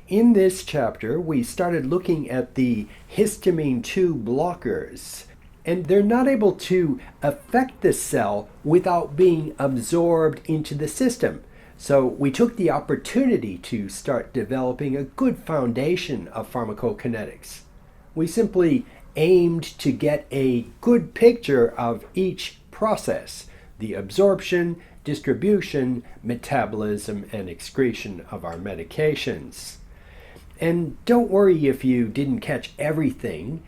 In this chapter, we started looking at the histamine 2 blockers, and they're not able to affect the cell without being absorbed into the system. So we took the opportunity to start developing a good foundation of pharmacokinetics. We simply aimed to get a good picture of each process, the absorption, distribution, metabolism, and excretion of our medications. And don't worry if you didn't catch everything.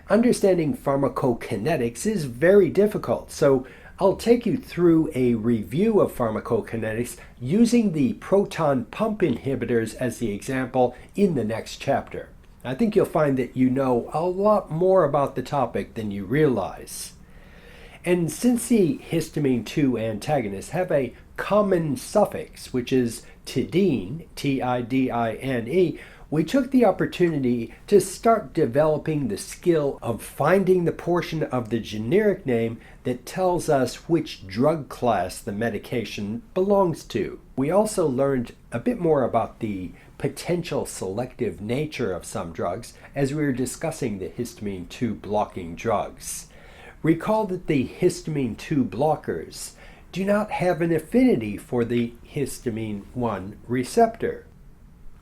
Understanding pharmacokinetics is very difficult, so I'll take you through a review of pharmacokinetics using the proton pump inhibitors as the example in the next chapter. I think you'll find that you know a lot more about the topic than you realize. And since the histamine 2 antagonists have a common suffix, which is tidine, T-I-D-I-N-E, we took the opportunity to start developing the skill of finding the portion of the generic name that tells us which drug class the medication belongs to. We also learned a bit more about the potential selective nature of some drugs as we were discussing the histamine 2 blocking drugs. Recall that the histamine 2 blockers do not have an affinity for the histamine 1 receptor.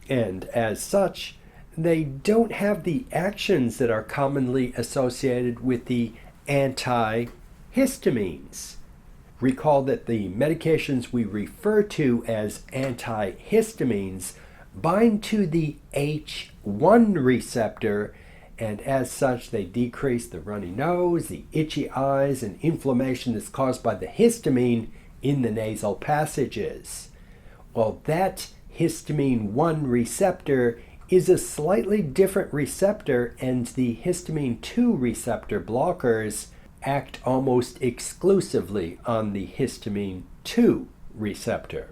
And as such, they don't have the actions that are commonly associated with the antihistamines. Recall that the medications we refer to as antihistamines bind to the H1 receptor, and as such they decrease the runny nose, the itchy eyes, and inflammation that's caused by the histamine in the nasal passages. Well, that histamine 1 receptor is a slightly different receptor, and the histamine 2 receptor blockers act almost exclusively on the histamine 2 receptor.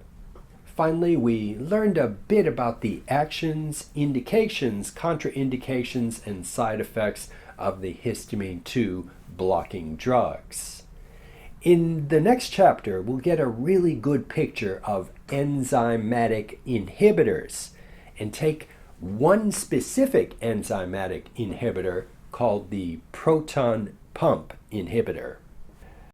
Finally, we learned a bit about the actions, indications, contraindications, and side effects of the histamine 2 blocking drugs. In the next chapter, we'll get a really good picture of enzymatic inhibitors and take one specific enzymatic inhibitor called the proton pump inhibitor.